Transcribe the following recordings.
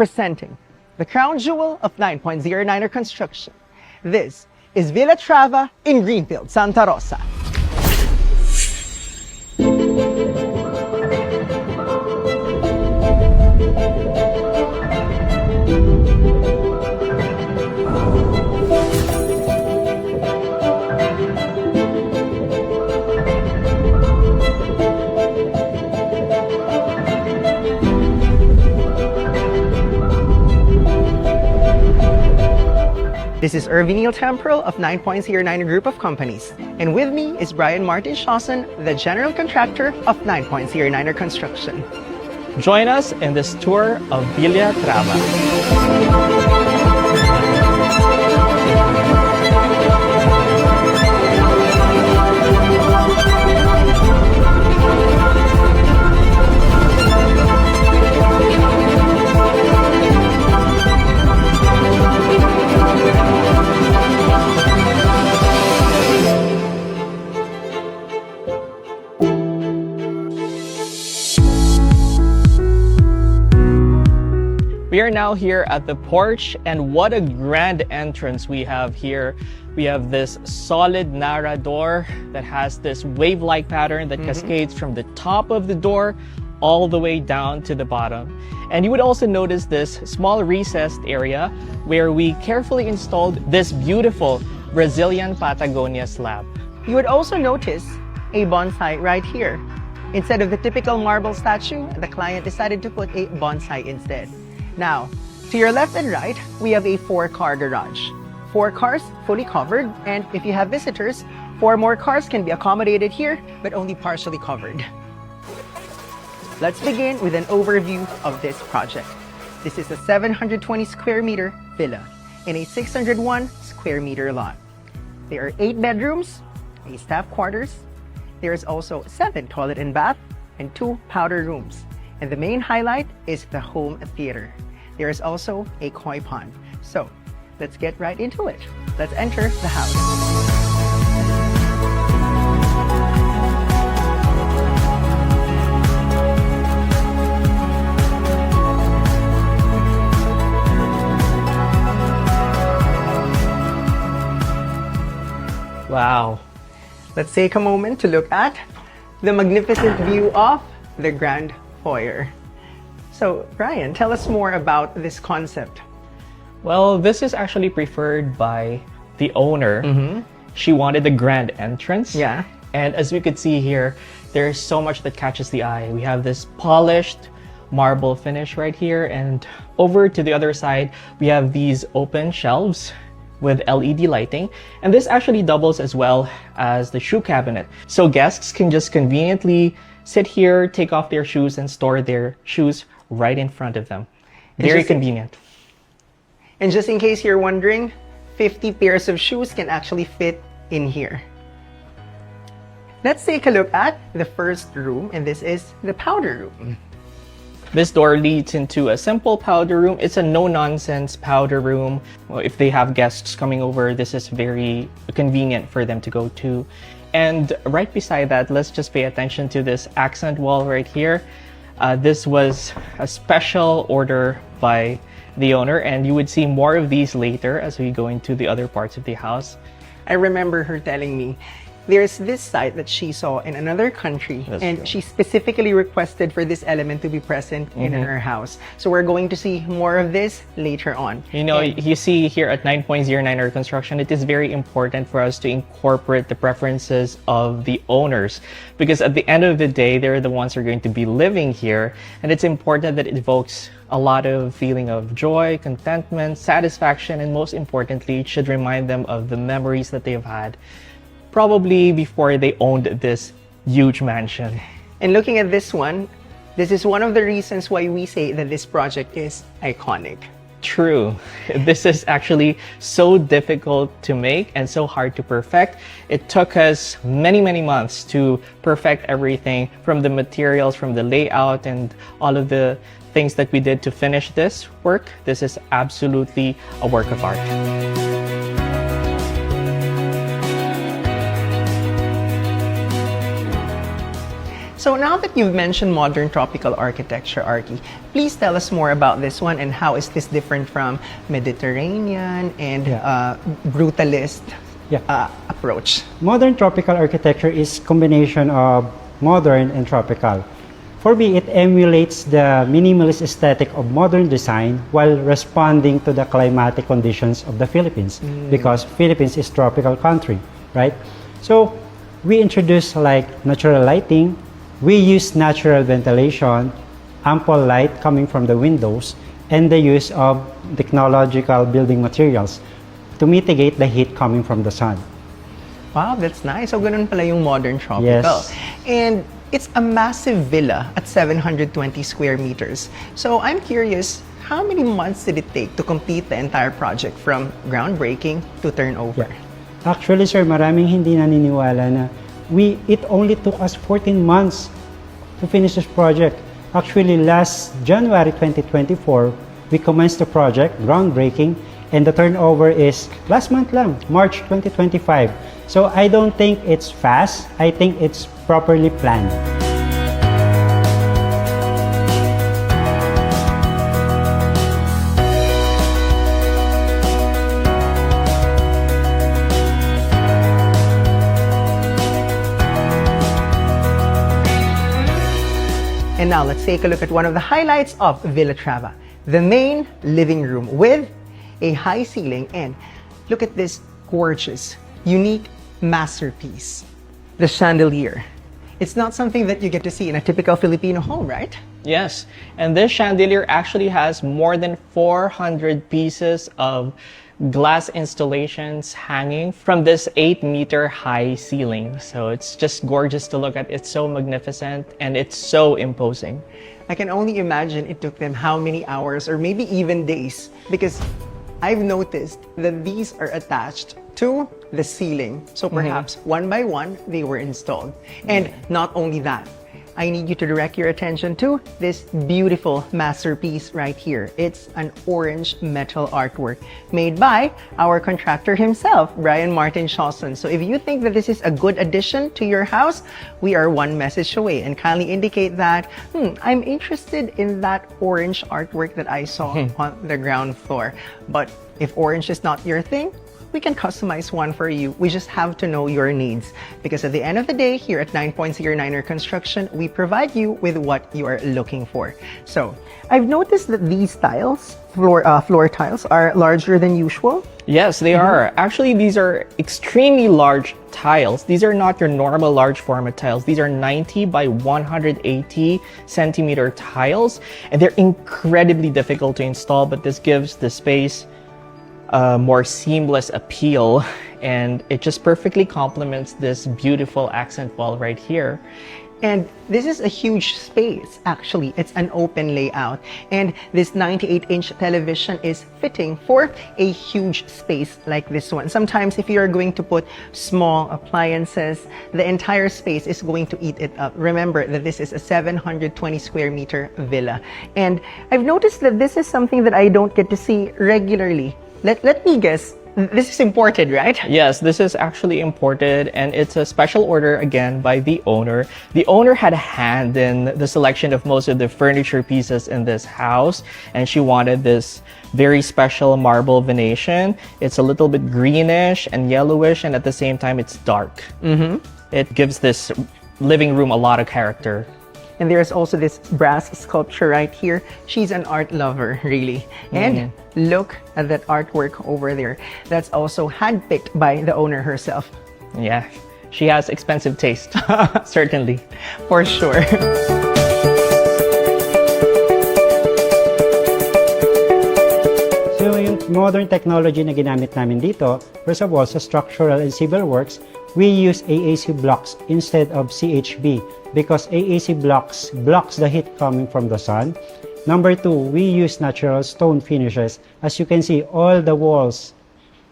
Presenting the crown jewel of 9.09er construction. This is Villa Trava in Greenfield, Santa Rosa. This is Irvin Neil Temporal of 9.09 Group of Companies. And with me is Brian Martin Shawson, the general contractor of 9.09er Construction. Join us in this tour of Villa Trava. We are now here at the porch, and what a grand entrance we have here. We have this solid Nara door that has this wave-like pattern that cascades from the top of the door all the way down to the bottom. And you would also notice this small recessed area where we carefully installed this beautiful Brazilian Patagonia slab. You would also notice a bonsai right here. Instead of the typical marble statue, the client decided to put a bonsai instead. Now, to your left and right, we have a 4-car garage. 4 cars fully covered, and if you have visitors, 4 more cars can be accommodated here, but only partially covered. Let's begin with an overview of this project. This is a 720 square meter villa in a 601 square meter lot. There are 8 bedrooms, a staff quarters. There is also 7 toilet and bath, and 2 powder rooms. And the main highlight is the home theater. There is also a koi pond. So, let's get right into it. Let's enter the house. Wow. Let's take a moment to look at the magnificent view of the grand foyer. So, Brian, tell us more about this concept. Well, this is actually preferred by the owner. She wanted a grand entrance. Yeah. And as we could see here, there's so much that catches the eye. We have this polished marble finish right here, and over to the other side, we have these open shelves with LED lighting, and this actually doubles as well as the shoe cabinet. So guests can just conveniently sit here, take off their shoes, and store their shoes right in front of them. Very convenient. And just in case you're wondering, 50 pairs of shoes can actually fit in here. Let's take a look at the first room, and this is the powder room. This door leads into a simple powder room. It's a no-nonsense powder room. Well, if they have guests coming over, this is very convenient for them to go to. And right beside that, let's just pay attention to this accent wall right here. This was a special order by the owner, and you would see more of these later as we go into the other parts of the house. I remember her telling me there's this site that she saw in another country, and she specifically requested for this element to be present in her house. So we're going to see more of this later on. You know, you see here at 9.09er Construction, it is very important for us to incorporate the preferences of the owners, because at the end of the day, they're the ones who are going to be living here, and it's important that it evokes a lot of feeling of joy, contentment, satisfaction, and most importantly, it should remind them of the memories that they've had probably before they owned this huge mansion. And looking at this one, this is one of the reasons why we say that this project is iconic. True. This is actually so difficult to make and so hard to perfect. It took us many months to perfect everything, from the materials, from the layout, and all of the things that we did to finish this work. This is absolutely a work of art. So now that you've mentioned modern tropical architecture, Arky, please tell us more about this one and how is this different from Mediterranean and brutalist approach? Modern tropical architecture is combination of modern and tropical. For me, it emulates the minimalist aesthetic of modern design while responding to the climatic conditions of the Philippines, because Philippines is tropical country, right? So we introduce like natural lighting. We use natural ventilation, ample light coming from the windows, and the use of technological building materials to mitigate the heat coming from the sun. Wow, that's nice. So ganun pala yung modern tropical. Yes. And it's a massive villa at 720 square meters. So I'm curious, how many months did it take to complete the entire project from groundbreaking to turnover? Actually, sir, maraming hindi naniniwala na it only took us 14 months to finish this project. Actually, last January 2024, we commenced the project, groundbreaking, and the turnover is last month lang, March 2025. So I don't think it's fast. I think it's properly planned. And now let's take a look at one of the highlights of Villa Trava, the main living room with a high ceiling, and look at this gorgeous, unique masterpiece, the chandelier. It's not something that you get to see in a typical Filipino home, right? Yes, and this chandelier actually has more than 400 pieces of glass installations hanging from this 8-meter high ceiling. So it's just gorgeous to look at. It's so magnificent and it's so imposing. I can only imagine it took them how many hours or maybe even days, because I've noticed that these are attached to the ceiling. So perhaps one by one, they were installed. And not only that, I need you to direct your attention to this beautiful masterpiece right here. It's an orange metal artwork made by our contractor himself, Brian Martin Shawson. So if you think that this is a good addition to your house, we are one message away, and kindly indicate that, I'm interested in that orange artwork that I saw on the ground floor. But if orange is not your thing, we can customize one for you. We just have to know your needs. Because at the end of the day, here at 9.09er Construction, we provide you with what you are looking for. So, I've noticed that these tiles, floor tiles, are larger than usual. Yes, they are. Actually, these are extremely large tiles. These are not your normal large format tiles. These are 90 by 180 centimeter tiles, and they're incredibly difficult to install, but this gives the space a more seamless appeal, and it just perfectly complements this beautiful accent wall right here. And this is a huge space, actually. It's an open layout. And this 98-inch television is fitting for a huge space like this one. Sometimes if you're going to put small appliances, the entire space is going to eat it up. Remember that this is a 720 square meter villa. And I've noticed that this is something that I don't get to see regularly. Let me guess, this is imported, right? Yes, this is actually imported, and it's a special order again by the owner. The owner had a hand in the selection of most of the furniture pieces in this house, and she wanted this very special marble Venetian. It's a little bit greenish and yellowish, and at the same time it's dark. It gives this living room a lot of character. And there's also this brass sculpture right here. She's an art lover, really. And look at that artwork over there. That's also handpicked by the owner herself. Yeah, she has expensive taste, certainly. For sure. So yung modern technology na ginamit namin dito, first of all, sa structural and civil works, we use AAC blocks instead of CHB because AAC blocks blocks the heat coming from the sun. Number two, we use natural stone finishes. As you can see, all the walls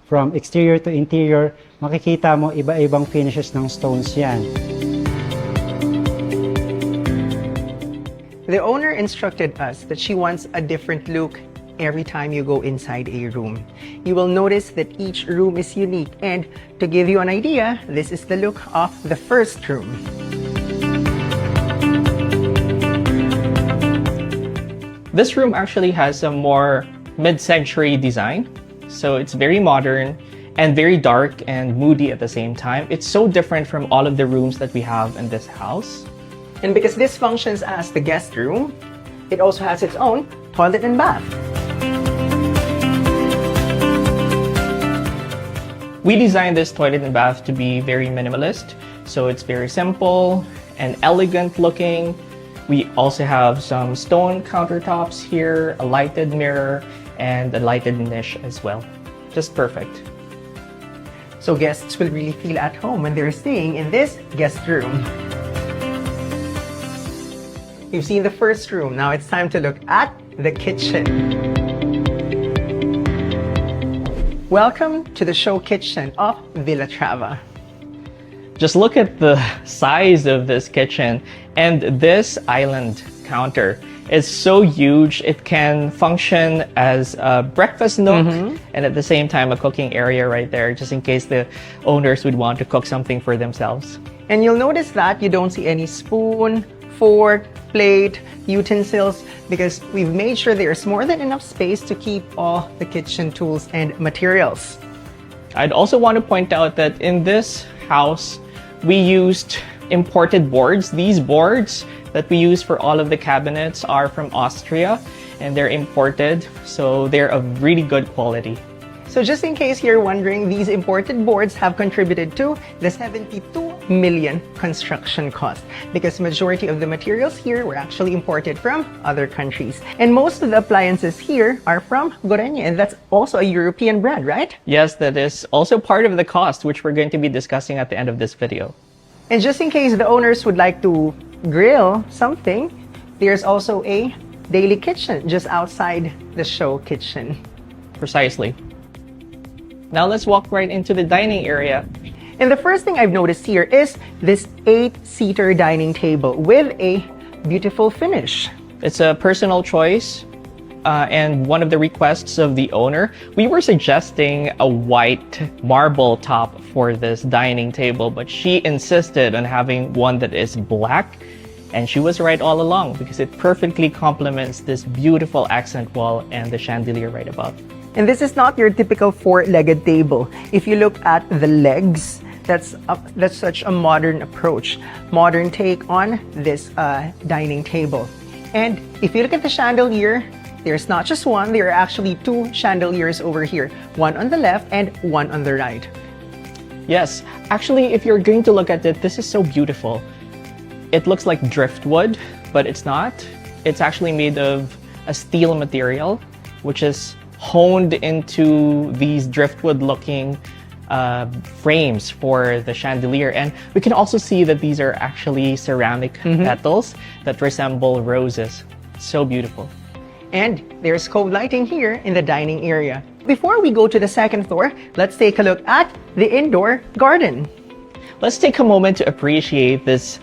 from exterior to interior, makikita mo iba-ibang finishes ng stones yan. The owner instructed us that she wants a different look every time you go inside a room. You will notice that each room is unique, and to give you an idea, this is the look of the first room. This room actually has a more mid-century design, so it's very modern and very dark and moody at the same time. It's so different from all of the rooms that we have in this house. And because this functions as the guest room, it also has its own toilet and bath. We designed this toilet and bath to be very minimalist, so it's very simple and elegant looking. We also have some stone countertops here, a lighted mirror, and a lighted niche as well. Just perfect. So guests will really feel at home when they're staying in this guest room. You've seen the first room, now it's time to look at the kitchen. Welcome to the show kitchen of Villa Trava. Just look at the size of this kitchen, and this island counter is so huge. It can function as a breakfast nook and at the same time a cooking area right there, just in case the owners would want to cook something for themselves. And you'll notice that you don't see any spoon, fork, plate, utensils, because we've made sure there's more than enough space to keep all the kitchen tools and materials. I'd also want to point out that in this house, we used imported boards. These boards that we use for all of the cabinets are from Austria, and they're imported, so they're of really good quality. So just in case you're wondering, these imported boards have contributed to the 72 million construction cost, because majority of the materials here were actually imported from other countries. And most of the appliances here are from Gorenje, and that's also a European brand, right? Yes, that is also part of the cost, which we're going to be discussing at the end of this video. And just in case the owners would like to grill something, there's also a daily kitchen just outside the show kitchen. Precisely. Now let's walk right into the dining area. And the first thing I've noticed here is this 8-seater dining table with a beautiful finish. It's a personal choice and one of the requests of the owner. We were suggesting a white marble top for this dining table, but she insisted on having one that is black. And she was right all along, because it perfectly complements this beautiful accent wall and the chandelier right above. And this is not your typical 4-legged table. If you look at the legs, that's such a modern approach, modern take on this dining table. And if you look at the chandelier, there's not just one, there are actually 2 chandeliers over here, one on the left and one on the right. Yes, actually, if you're going to look at it, this is so beautiful. It looks like driftwood, but it's not. It's actually made of a steel material, which is honed into these driftwood looking frames for the chandelier. And we can also see that these are actually ceramic petals that resemble roses. So beautiful. And there's cove lighting here in the dining area. Before we go to the second floor, let's take a look at the indoor garden. Let's take a moment to appreciate this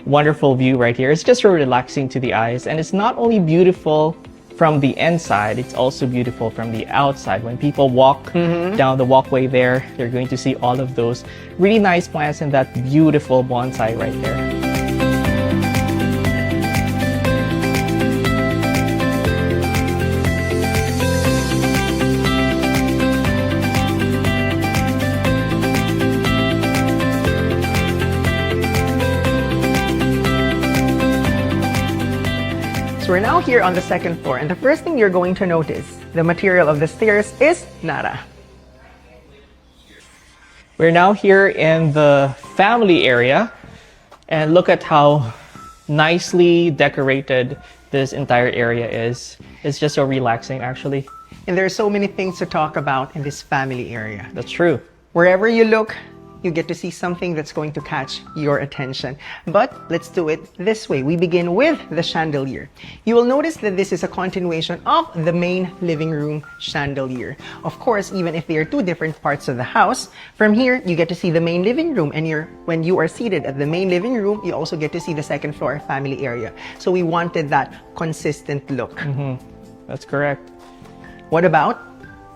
wonderful view right here. It's just so relaxing to the eyes, and it's not only beautiful from the inside, it's also beautiful from the outside. When people walk down the walkway there, they're going to see all of those really nice plants and that beautiful bonsai right there. So we're now here on the second floor, and the first thing you're going to notice, the material of the stairs is Nara. We're now here in the family area, and look at how nicely decorated this entire area is. It's just so relaxing, actually. And there are so many things to talk about in this family area. That's true. Wherever you look, you get to see something that's going to catch your attention. But let's do it this way. We begin with the chandelier. You will notice that this is a continuation of the main living room chandelier. Of course, even if they are 2 different parts of the house, from here, you get to see the main living room, and when you are seated at the main living room, you also get to see the second floor family area. So we wanted that consistent look. That's correct. What about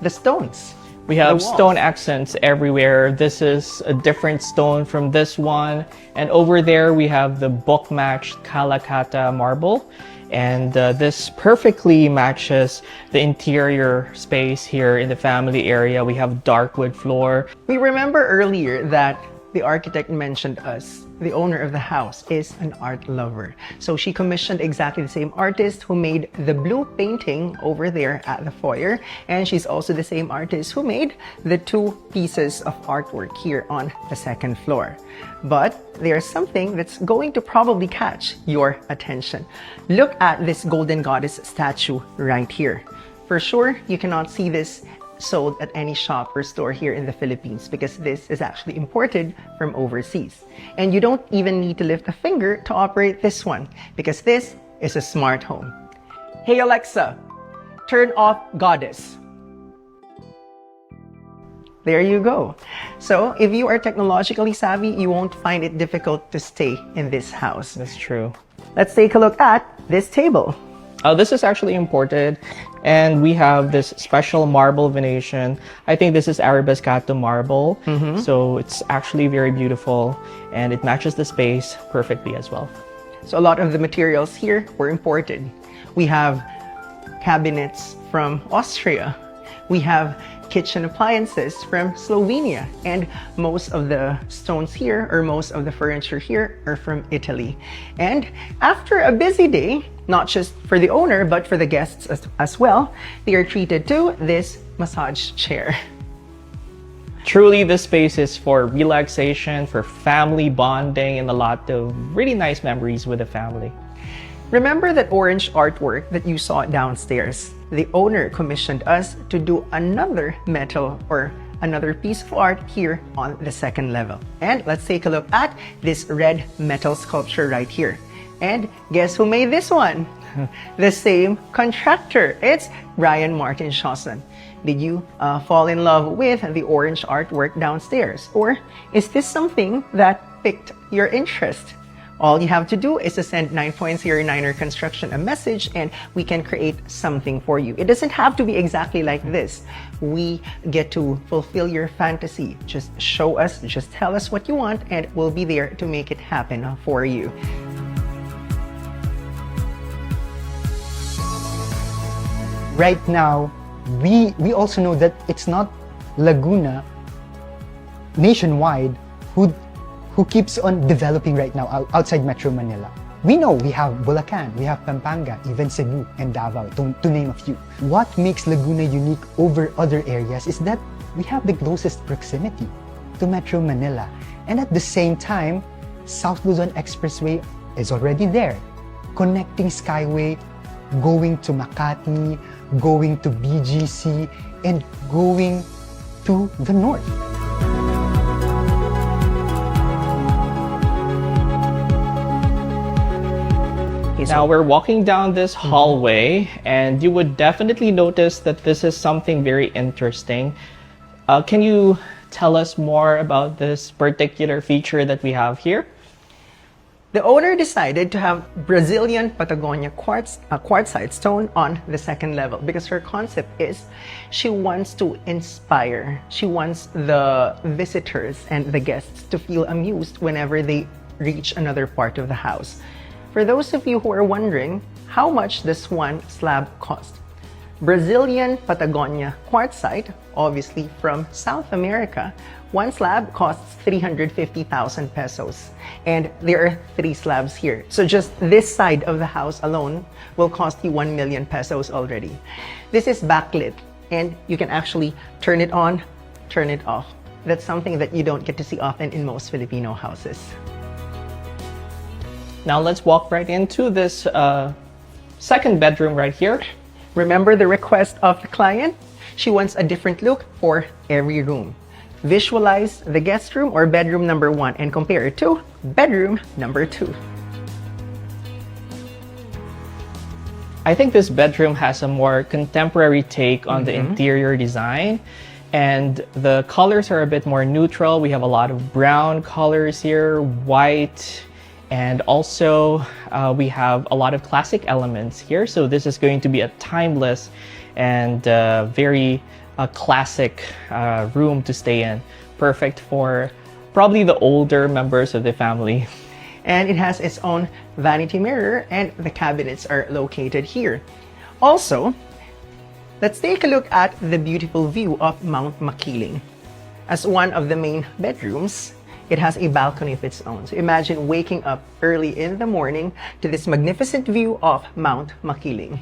the stones? We have stone accents everywhere. This is a different stone from this one. And over there, we have the book-matched Kalakata marble. And this perfectly matches the interior space here in the family area. We have dark wood floor. We remember earlier that the architect mentioned us, the owner of the house, is an art lover. So she commissioned exactly the same artist who made the blue painting over there at the foyer. And she's also the same artist who made the two pieces of artwork here on the second floor. But there's something that's going to probably catch your attention. Look at this golden goddess statue right here. For sure, you cannot see this sold at any shop or store here in the Philippines because this is actually imported from overseas. And you don't even need to lift a finger to operate this one because this is a smart home. Hey Alexa, turn off goddess. There you go. So if you are technologically savvy, you won't find it difficult to stay in this house. That's true. Let's take a look at this table. This is actually imported, and we have this special marble Venetian. I think this is Arabescato marble, so it's actually very beautiful, and it matches the space perfectly as well. So a lot of the materials here were imported. We have cabinets from Austria. We have kitchen appliances from Slovenia, and most of the stones here, or most of the furniture here, are from Italy. And after a busy day, not just for the owner, but for the guests as well, they are treated to this massage chair. Truly, this space is for relaxation, for family bonding, and a lot of really nice memories with the family. Remember that orange artwork that you saw downstairs? The owner commissioned us to do another metal or another piece of art here on the second level. And let's take a look at this red metal sculpture right here. And guess who made this one? The same contractor. It's Brian Martin Shawson. Did you fall in love with the orange artwork downstairs? Or is this something that piqued your interest? All you have to do is to send 9.09er Construction a message and we can create something for you. It doesn't have to be exactly like this. We get to fulfill your fantasy. Just show us, just tell us what you want, and we'll be there to make it happen for you. Right now, we also know that it's not Laguna nationwide who keeps on developing right now outside Metro Manila. We know we have Bulacan, we have Pampanga, even Cebu and Davao, to name a few. What makes Laguna unique over other areas is that we have the closest proximity to Metro Manila. And at the same time, South Luzon Expressway is already there, connecting Skyway, going to Makati, going to BGC, and going to the north. Now we're walking down this hallway, and you would definitely notice that this is something very interesting. Can you tell us more about this particular feature that we have here? The owner decided to have Brazilian Patagonia quartzite stone on the second level because her concept is she wants to inspire. She wants the visitors and the guests to feel amused whenever they reach another part of the house. For those of you who are wondering, how much does one slab cost? Brazilian Patagonia quartzite, obviously from South America, one slab costs 350,000 pesos. And there are 3 slabs here. So just this side of the house alone will cost you 1 million pesos already. This is backlit, and you can actually turn it on, turn it off. That's something that you don't get to see often in most Filipino houses. Now let's walk right into this second bedroom right here. Remember the request of the client? She wants a different look for every room. Visualize the guest room or bedroom number 1 and compare it to bedroom number 2. I think this bedroom has a more contemporary take on the interior design, and the colors are a bit more neutral. We have a lot of brown colors here, white, and also we have a lot of classic elements here. So this is going to be a timeless and very classic room to stay in. Perfect for probably the older members of the family. And it has its own vanity mirror, and the cabinets are located here. Also, let's take a look at the beautiful view of Mount Makiling. As one of the main bedrooms, it has a balcony of its own. So imagine waking up early in the morning to this magnificent view of Mount Makiling.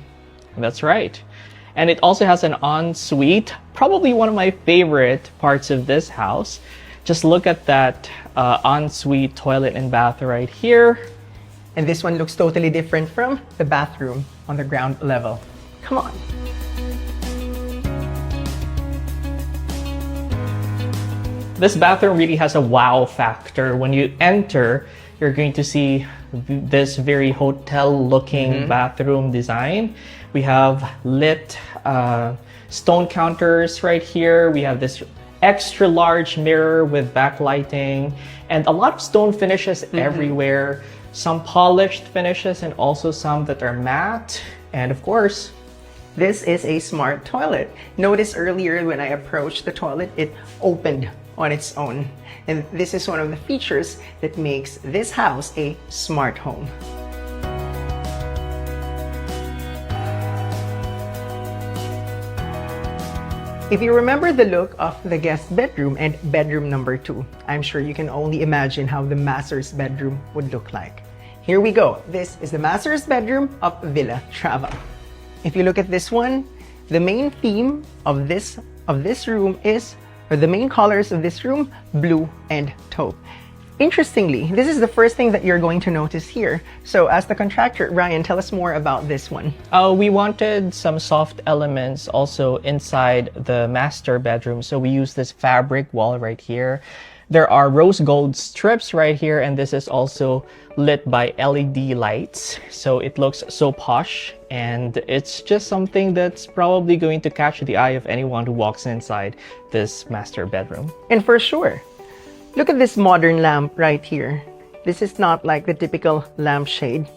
That's right. And it also has an ensuite, probably one of my favorite parts of this house. Just look at that ensuite toilet and bath right here. And this one looks totally different from the bathroom on the ground level. Come on. This bathroom really has a wow factor. When you enter, you're going to see this very hotel-looking bathroom design. We have lit stone counters right here. We have this extra large mirror with backlighting and a lot of stone finishes everywhere. Some polished finishes and also some that are matte. And of course, this is a smart toilet. Notice earlier when I approached the toilet, it opened on its own. And this is one of the features that makes this house a smart home. If you remember the look of the guest bedroom and bedroom number 2, I'm sure you can only imagine how the master's bedroom would look like. Here we go. This is the master's bedroom of Villa Trava. If you look at this one, the main theme of this room is, or the main colors of this room, blue and taupe. Interestingly, this is the first thing that you're going to notice here. So as the contractor, Ryan, tell us more about this one. we wanted some soft elements also inside the master bedroom. So we used this fabric wall right here. There are rose gold strips right here, and this is also lit by LED lights. So it looks so posh, and it's just something that's probably going to catch the eye of anyone who walks inside this master bedroom. And for sure, look at this modern lamp right here. This is not like the typical lampshade.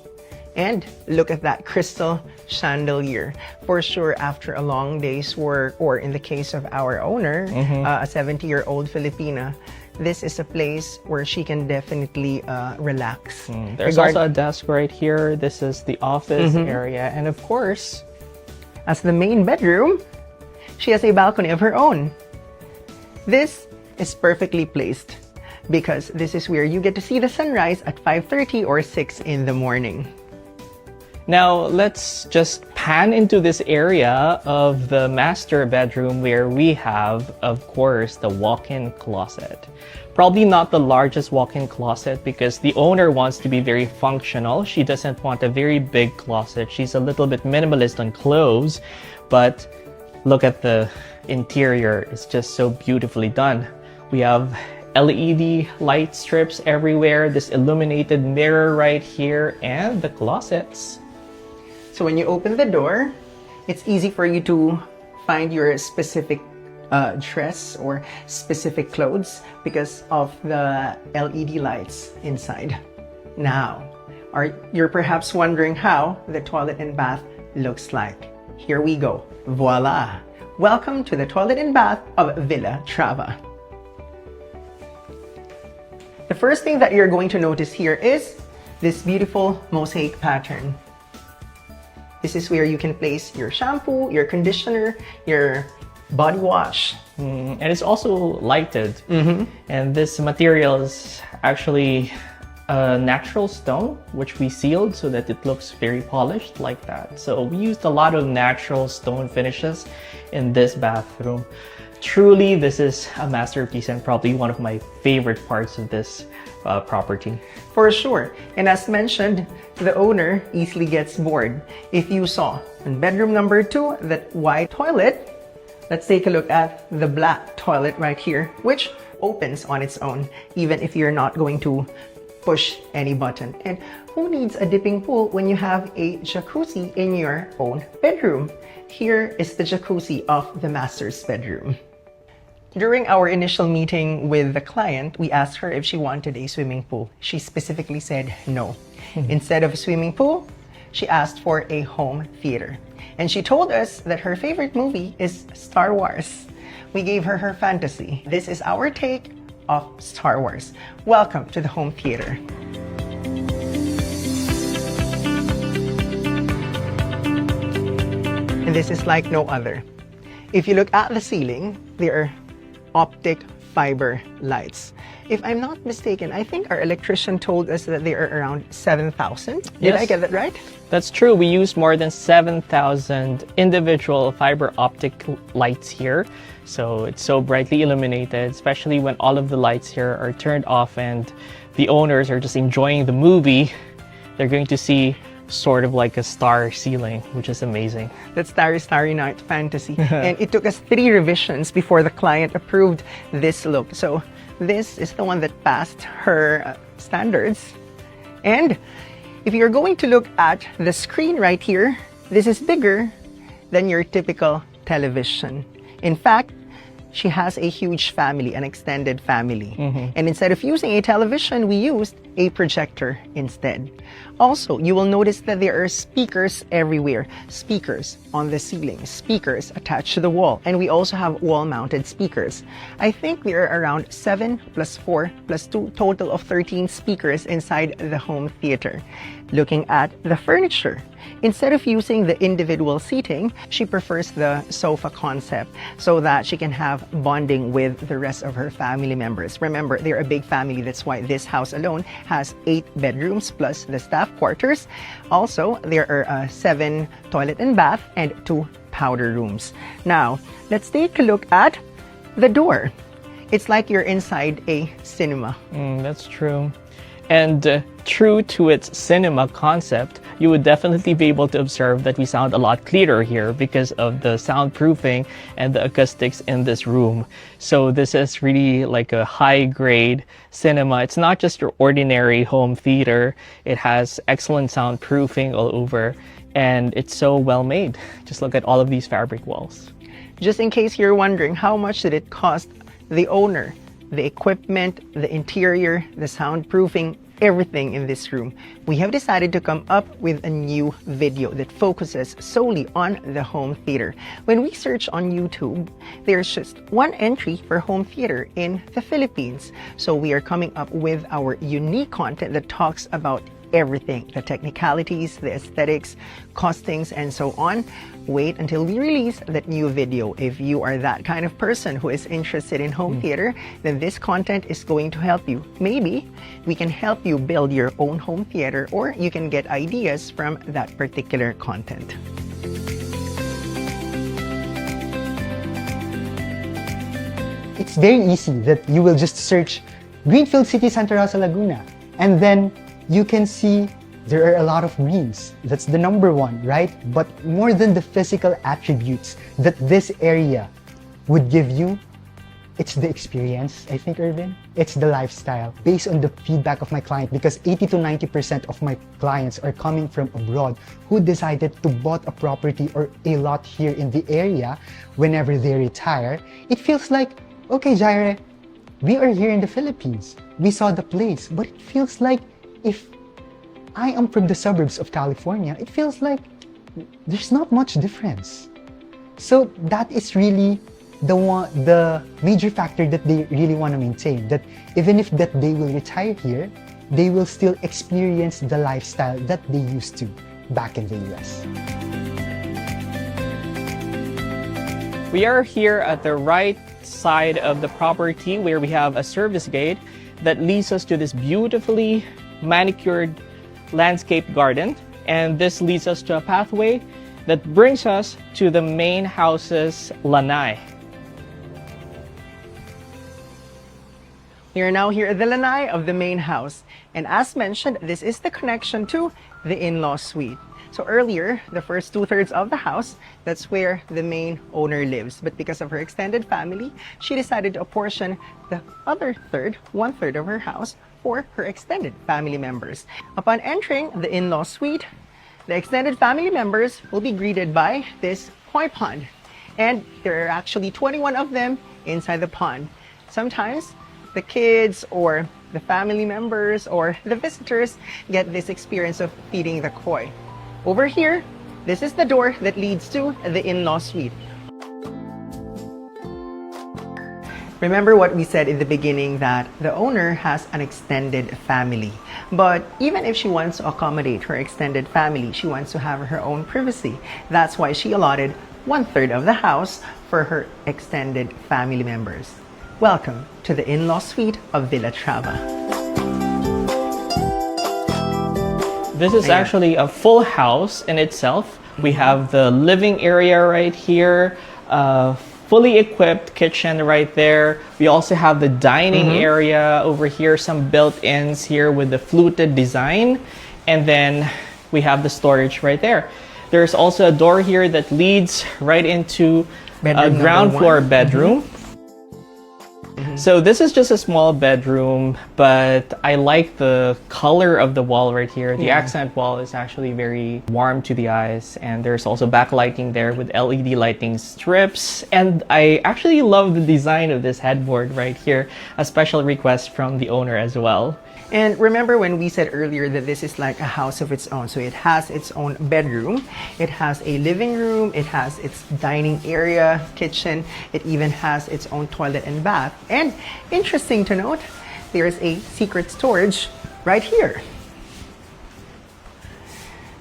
And look at that crystal chandelier. For sure, after a long day's work, or in the case of our owner, a 70-year-old Filipina, this is a place where she can definitely relax. There's also a desk right here. This is the office area. And of course, as the main bedroom, she has a balcony of her own. This is perfectly placed because this is where you get to see the sunrise at 5:30 or 6 in the morning. now let's just pan into this area of the master bedroom where we have, of course, the walk-in closet. Probably not the largest walk-in closet because the owner wants to be very functional. She doesn't want a very big closet. She's a little bit minimalist on clothes, but look at the interior. It's just so beautifully done. We have LED light strips everywhere, this illuminated mirror right here, and the closets. So when you open the door, it's easy for you to find your specific dress or specific clothes because of the LED lights inside. Now, you're perhaps wondering how the toilet and bath looks like. Here we go. Voila! Welcome to the toilet and bath of Villa Trava. The first thing that you're going to notice here is this beautiful mosaic pattern. This is where you can place your shampoo, your conditioner, your body wash. And it's also lighted. And this material is actually a natural stone, which we sealed so that it looks very polished like that. So we used a lot of natural stone finishes in this bathroom. Truly, this is a masterpiece and probably one of my favorite parts of this property. For sure. And as mentioned, the owner easily gets bored. If you saw in bedroom number 2, that white toilet, let's take a look at the black toilet right here, which opens on its own, even if you're not going to push any button. And who needs a dipping pool when you have a jacuzzi in your own bedroom? Here is the jacuzzi of the master's bedroom. During our initial meeting with the client, we asked her if she wanted a swimming pool. She specifically said no. Instead of a swimming pool, she asked for a home theater. And she told us that her favorite movie is Star Wars. We gave her her fantasy. This is our take of Star Wars. Welcome to the home theater. this is like no other. If you look at the ceiling, there are optic fiber lights. If I'm not mistaken, I think our electrician told us that they are around 7,000. Did Yes. I get that right? That's true. We use more than 7,000 individual fiber optic lights here. So it's so brightly illuminated, especially when all of the lights here are turned off and the owners are just enjoying the movie. They're going to see sort of like a star ceiling, which is amazing. That Starry Night fantasy. And it took us 3 revisions before the client approved this look. So this is the one that passed her standards. And if you're going to look at the screen right here, this is bigger than your typical television. In fact, she has a huge family, an extended family. And instead of using a television, we used a projector instead. Also, you will notice that there are speakers everywhere. Speakers on the ceiling, speakers attached to the wall. And we also have wall-mounted speakers. I think there are around 7 plus 4 plus 2, total of 13 speakers inside the home theater. Looking at the furniture, instead of using the individual seating, she prefers the sofa concept so that she can have bonding with the rest of her family members. Remember, they're a big family. That's why this house alone has 8 bedrooms plus the staff quarters. Also, there are 7 toilet and bath and 2 powder rooms. Now, let's take a look at the door. It's like you're inside a cinema. That's true. And true to its cinema concept, you would definitely be able to observe that we sound a lot clearer here because of the soundproofing and the acoustics in this room. So this is really like a high-grade cinema. It's not just your ordinary home theater. It has excellent soundproofing all over, and it's so well made. Just look at all of these fabric walls. Just in case you're wondering, how much did it cost the owner? The equipment, the interior, the soundproofing, everything in this room. We have decided to come up with a new video that focuses solely on the home theater. When we search on YouTube, there's just one entry for home theater in the Philippines. So we are coming up with our unique content that talks about everything, the technicalities, the aesthetics, costings, and so on. Wait until we release that new video. If you are that kind of person who is interested in home theater, then this content is going to help you. Maybe we can help you build your own home theater, or you can get ideas from that particular content. It's very easy that you will just search Greenfield City Santa Rosa Laguna, and then you can see there are a lot of greens. That's the number one, right? But more than the physical attributes that this area would give you, it's the experience, I think, Irvin. It's the lifestyle. Based on the feedback of my client, because 80 to 90% of my clients are coming from abroad who decided to bought a property or a lot here in the area whenever they retire, it feels like, okay, Jaire, we are here in the Philippines. We saw the place, but it feels like if I am from the suburbs of California, it feels like there's not much difference. So that is really the major factor that they really want to maintain, that even if that they will retire here, they will still experience the lifestyle that they used to back in the US. We are here at the right side of the property where we have a service gate that leads us to this beautifully manicured landscape garden, and this leads us to a pathway that brings us to the main house's lanai. We are now here at the lanai of the main house, and as mentioned, this is the connection to the in-law suite. So earlier, the first 2/3 of the house, that's where the main owner lives. But because of her extended family, she decided to apportion the other 1/3 of her house for her extended family members. Upon entering the in-law suite, the extended family members will be greeted by this koi pond. And there are actually 21 of them inside the pond. Sometimes the kids or the family members or the visitors get this experience of feeding the koi. Over here, this is the door that leads to the in-law suite. Remember what we said in the beginning that the owner has an extended family. But even if she wants to accommodate her extended family, she wants to have her own privacy. That's why she allotted 1/3 of the house for her extended family members. Welcome to the in-law suite of Villa Trava. This is actually a full house in itself. We have the living area right here, fully equipped kitchen right there. We also have the dining area over here, some built-ins here with the fluted design. And then we have the storage right there. There's also a door here that leads right into a ground floor bedroom. So this is just a small bedroom, but I like the color of the wall right here. The accent wall is actually very warm to the eyes, and there's also backlighting there with LED lighting strips. And I actually love the design of this headboard right here, a special request from the owner as well. And remember when we said earlier that this is like a house of its own. So it has its own bedroom, it has a living room, it has its dining area, kitchen, it even has its own toilet and bath. And interesting to note, there's a secret storage right here.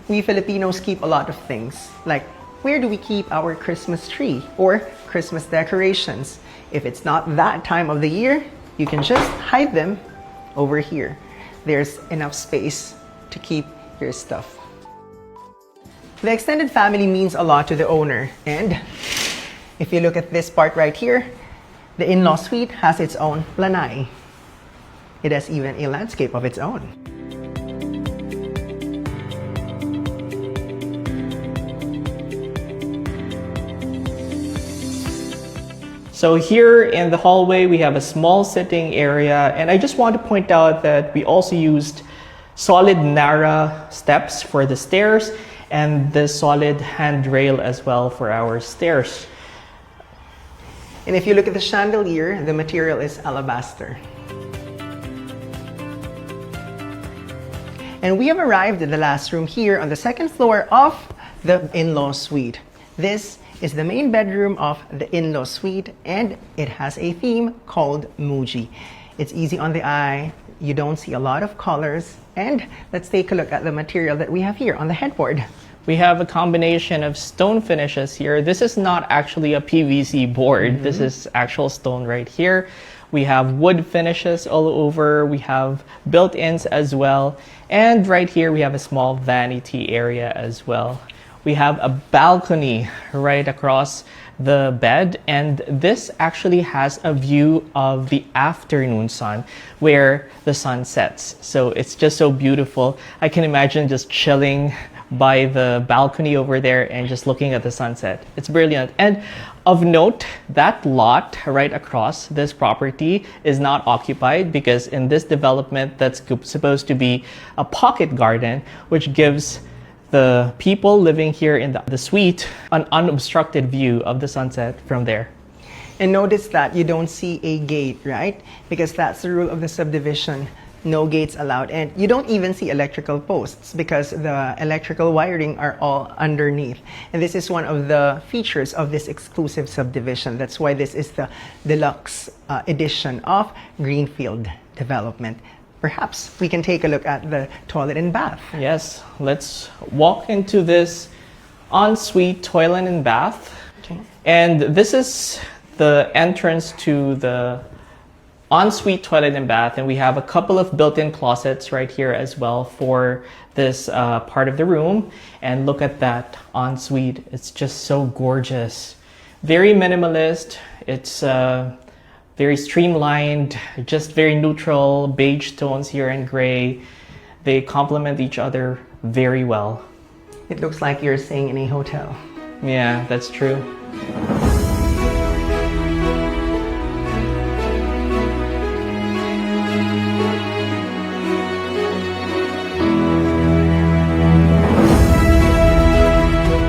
We Filipinos keep a lot of things. Like, where do we keep our Christmas tree or Christmas decorations? If it's not that time of the year, you can just hide them over here. There's enough space to keep your stuff. The extended family means a lot to the owner, and if you look at this part right here, the in-law suite has its own lanai. It has even a landscape of its own. So here in the hallway, we have a small sitting area, and I just want to point out that we also used solid Nara steps for the stairs and the solid handrail as well for our stairs. And if you look at the chandelier, the material is alabaster. And we have arrived at the last room here on the second floor of the in-law suite. This is the main bedroom of the in-law suite, and it has a theme called Muji. It's easy on the eye, you don't see a lot of colors, and let's take a look at the material that we have here on the headboard. We have a combination of stone finishes here. This is not actually a PVC board. This is actual stone right here. We have wood finishes all over. We have built-ins as well. And right here, we have a small vanity area as well. We have a balcony right across the bed, and this actually has a view of the afternoon sun where the sun sets. So it's just so beautiful. I can imagine just chilling by the balcony over there and just looking at the sunset. It's brilliant. And of note, that lot right across this property is not occupied because in this development that's supposed to be a pocket garden, which gives the people living here in the suite an unobstructed view of the sunset from there. And notice that you don't see a gate, right? Because that's the rule of the subdivision. No gates allowed. And you don't even see electrical posts because the electrical wiring are all underneath. And this is one of the features of this exclusive subdivision. That's why this is the deluxe edition of Greenfield development. Perhaps we can take a look at the toilet and bath. Yes, let's walk into this ensuite toilet and bath. Okay. And this is the entrance to the ensuite toilet and bath, and we have a couple of built-in closets right here as well for this part of the room. And look at that ensuite. It's just so gorgeous. Very minimalist. It's very streamlined, just very neutral, beige tones here and gray. They complement each other very well. It looks like you're staying in a hotel. Yeah, that's true.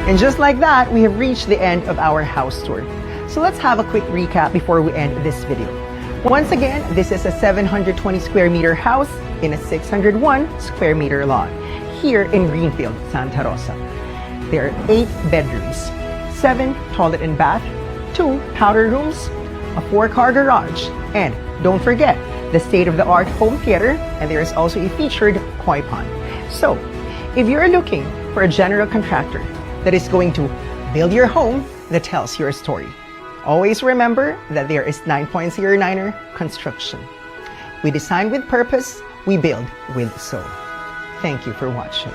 And just like that, we have reached the end of our house tour. So let's have a quick recap before we end this video. Once again, this is a 720 square meter house in a 601 square meter lot here in Greenfield, Santa Rosa. There are 8 bedrooms, 7 toilet and bath, 2 powder rooms, a 4-car garage, and don't forget the state-of-the-art home theater, and there is also a featured koi pond. So, if you're looking for a general contractor that is going to build your home that tells your story, always remember that there is 9.09er Construction. We design with purpose, we build with soul. Thank you for watching.